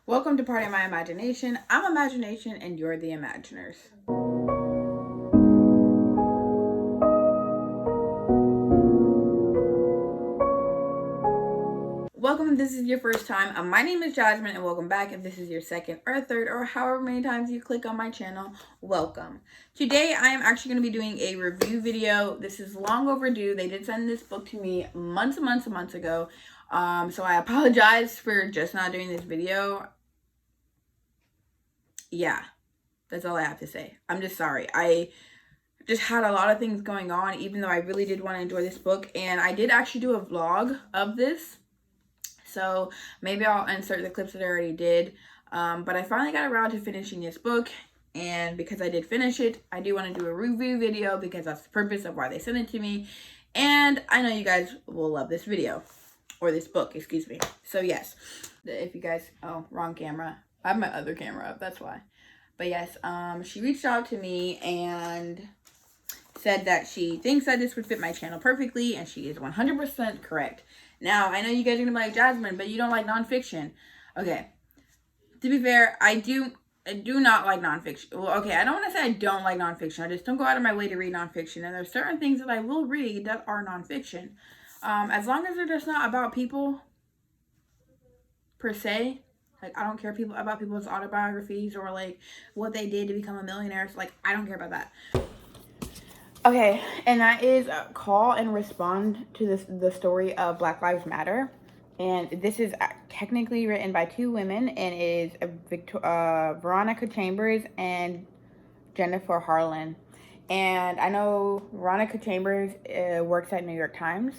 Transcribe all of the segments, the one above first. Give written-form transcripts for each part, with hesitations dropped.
Welcome to Part of My Imagination. I'm Imagination and you're the Imaginers. Welcome if this is your first time. My name is Jasmine and welcome back if this is your second or third or however many times you click on my channel. Welcome. Today I am actually going to be doing a review video. This is long overdue. They did send this book to me months ago. So I apologize for just not doing this video. Yeah, that's all I have to say. I'm just sorry. I just had a lot of things going on, even though I really did want to enjoy this book. And I did actually do a vlog of this. So maybe I'll insert the clips that I already did. But I finally got around to finishing this book. And because I did finish it, I do want to do a review video because that's the purpose of why they sent it to me. And I know you guys will love this video. Or this book, excuse me. So yes, if you guys, oh, wrong camera. I have my other camera up, that's why. But yes, she reached out to me and said that she thinks that this would fit my channel perfectly, and she is 100% correct. Now, I know you guys are gonna be like, Jasmine, but you don't like nonfiction. Okay, to be fair, I do not like nonfiction. Well, okay, I don't want to say I don't like nonfiction. I just don't go out of my way to read nonfiction, and there's certain things that I will read that are nonfiction. As long as they're just not about people, per se. Like, I don't care about people's autobiographies or, like, what they did to become a millionaire. So, like, I don't care about that. Okay, and that is call and respond to the story of Black Lives Matter. And this is technically written by two women, and it is Veronica Chambers and Jennifer Harlan. And I know Veronica Chambers works at New York Times.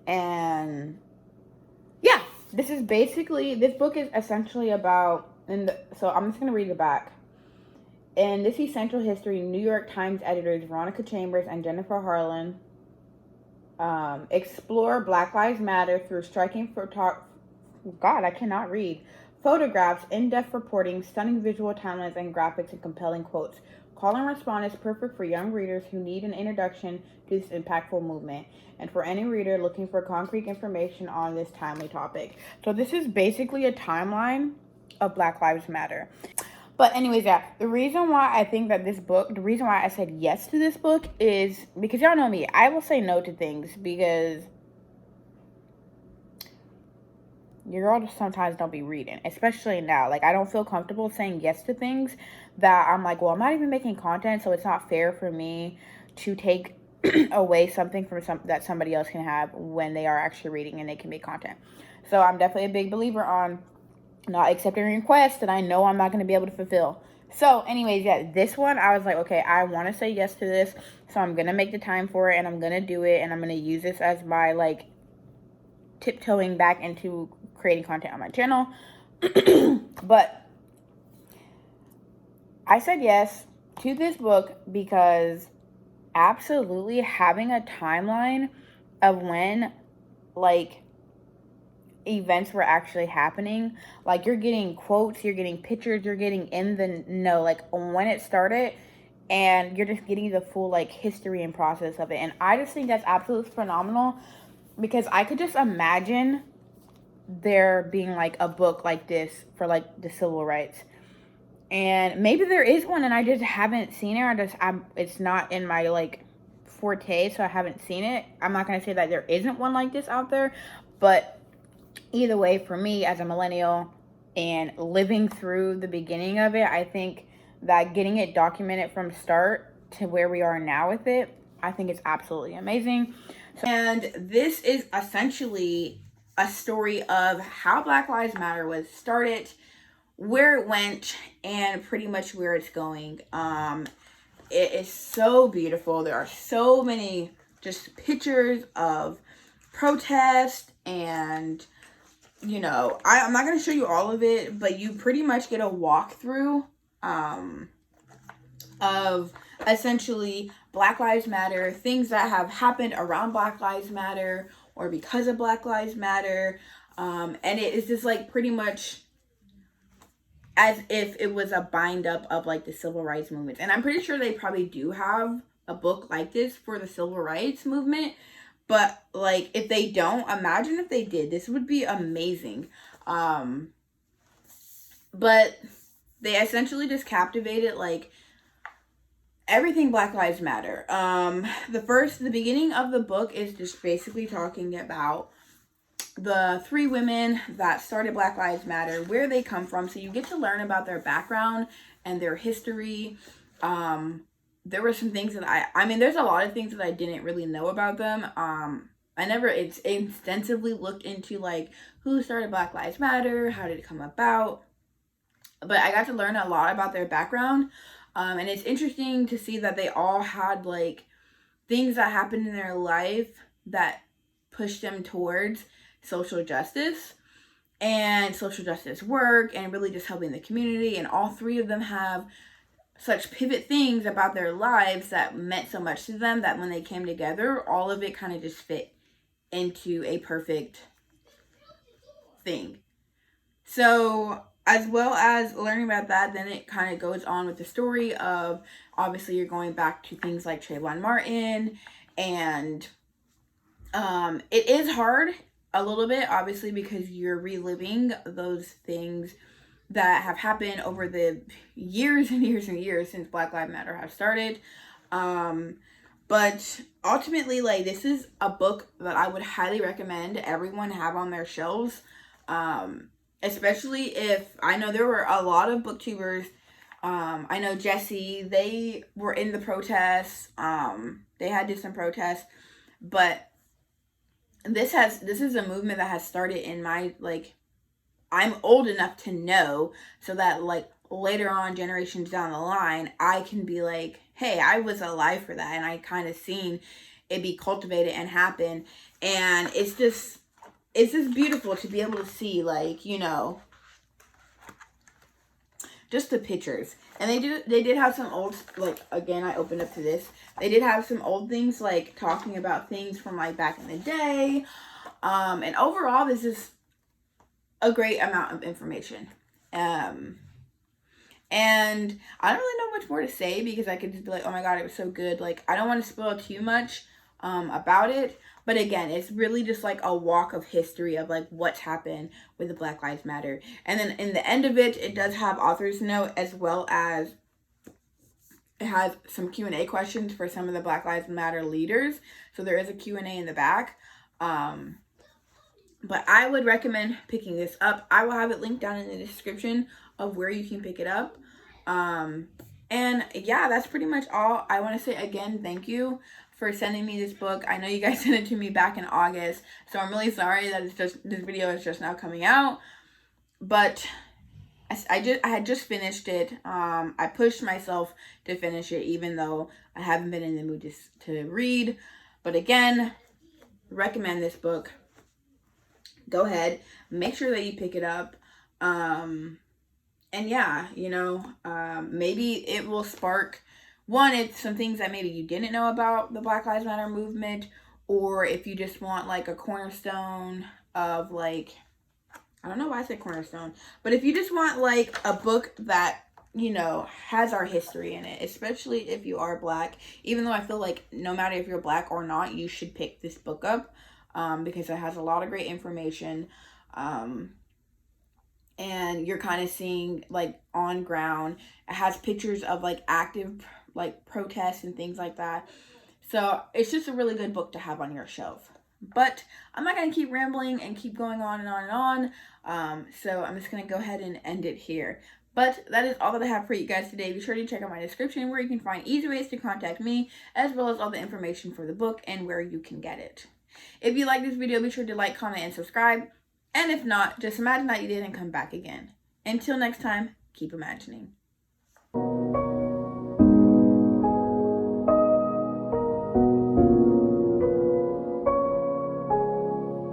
And yeah, this book is essentially about, so I'm just going to read the back. In this essential history, New York Times editors Veronica Chambers and Jennifer Harlan explore Black Lives Matter through striking photographs, in-depth reporting, stunning visual timelines, and graphics, and compelling quotes. Call and Respond is perfect for young readers who need an introduction to this impactful movement, and for any reader looking for concrete information on this timely topic. So this is basically a timeline of Black Lives Matter. But anyways, yeah, the reason why I said yes to this book is because y'all know me. I will say no to things because your girl just sometimes don't be reading, especially now. Like, I don't feel comfortable saying yes to things that I'm like, well, I'm not even making content, so it's not fair for me to take away something from that somebody else can have when they are actually reading and they can make content. So I'm definitely a big believer on not accepting requests that I know I'm not going to be able to fulfill. So anyways, yeah, this one, I was like, okay, I want to say yes to this, so I'm going to make the time for it, and I'm going to do it, and I'm going to use this as my, like, tiptoeing back into creating content on my channel. But I said yes to this book because absolutely having a timeline of when, like, events were actually happening, like, you're getting quotes, you're getting pictures, you're getting in the know, like, when it started, and you're just getting the full, like, history and process of it. And I just think that's absolutely phenomenal, because I could just imagine there being, like, a book like this for, like, the civil rights. And maybe there is one and I just haven't seen it, it's not in my, like, forte, so I haven't seen it. I'm not going to say that there isn't one like this out there, but either way, for me as a millennial and living through the beginning of it, I think that getting it documented from start to where we are now with it, I think it's absolutely amazing. And this is essentially a story of how Black Lives Matter was started, where it went, and pretty much where it's going. It is so beautiful. There are so many just pictures of protest, and you know, I'm not going to show you all of it, but you pretty much get a walkthrough of essentially Black Lives Matter, things that have happened around Black Lives Matter or because of Black Lives Matter. And it is just, like, pretty much as if it was a bind up of, like, the civil rights movement. And I'm pretty sure they probably do have a book like this for the civil rights movement. But, like, if they don't, imagine if they did. This would be amazing. But they essentially just captivated, like, everything Black Lives Matter. The beginning of the book is just basically talking about the 3 women that started Black Lives Matter, where they come from. So you get to learn about their background and their history. There were some things that I mean, there's a lot of things that I didn't really know about them. I never extensively looked into, like, who started Black Lives Matter, how did it come about. But I got to learn a lot about their background. And it's interesting to see that they all had, like, things that happened in their life that pushed them towards social justice and social justice work and really just helping the community. And all 3 of them have such pivot things about their lives that meant so much to them that when they came together, all of it kind of just fit into a perfect thing. So as well as learning about that, then it kind of goes on with the story of, obviously you're going back to things like Trayvon Martin, and it is hard a little bit, obviously, because you're reliving those things that have happened over the years and years and years since Black Lives Matter have started. But ultimately, like, this is a book that I would highly recommend everyone have on their shelves. Especially if, I know there were a lot of booktubers. I know Jesse, they were in the protests. They had did some protests, but this is a movement that has started in my, like, I'm old enough to know, so that, like, later on, generations down the line, I can be like, hey, I was alive for that, and I kind of seen it be cultivated and happen. And it's just beautiful to be able to see, like, you know, just the pictures. And they did have some old, like, again, I opened up to this. They did have some old things, like, talking about things from, like, back in the day. And overall, this is a great amount of information. And I don't really know much more to say, because I could just be like, oh my god, it was so good. Like, I don't want to spoil too much about it. But again, it's really just like a walk of history of, like, what's happened with the Black Lives Matter. And then in the end of it, it does have author's note, as well as it has some Q&A questions for some of the Black Lives Matter leaders. So there is a Q&A in the back. But I would recommend picking this up. I will have it linked down in the description of where you can pick it up. And yeah, that's pretty much all. I want to say again, thank you for sending me this book. I know you guys sent it to me back in August, so I'm really sorry that this video is just now coming out. But I had just finished it. I pushed myself to finish it, even though I haven't been in the mood to read. But again, recommend this book. Go ahead, make sure that you pick it up. And yeah, you know, maybe it will spark, one, it's some things that maybe you didn't know about the Black Lives Matter movement, or if you just want, like, a cornerstone of, like, I don't know why I said cornerstone, but if you just want, like, a book that, you know, has our history in it, especially if you are Black, even though I feel like no matter if you're Black or not, you should pick this book up, because it has a lot of great information. And you're kind of seeing, like, on ground. It has pictures of, like, active, like, protests and things like that. So it's just a really good book to have on your shelf. But I'm not going to keep rambling and keep going on and on and on. So I'm just going to go ahead and end it here. But that is all that I have for you guys today. Be sure to check out my description where you can find easy ways to contact me, as well as all the information for the book and where you can get it. If you like this video, be sure to like, comment, and subscribe. And if not, just imagine that you did and come back again. Until next time, keep imagining.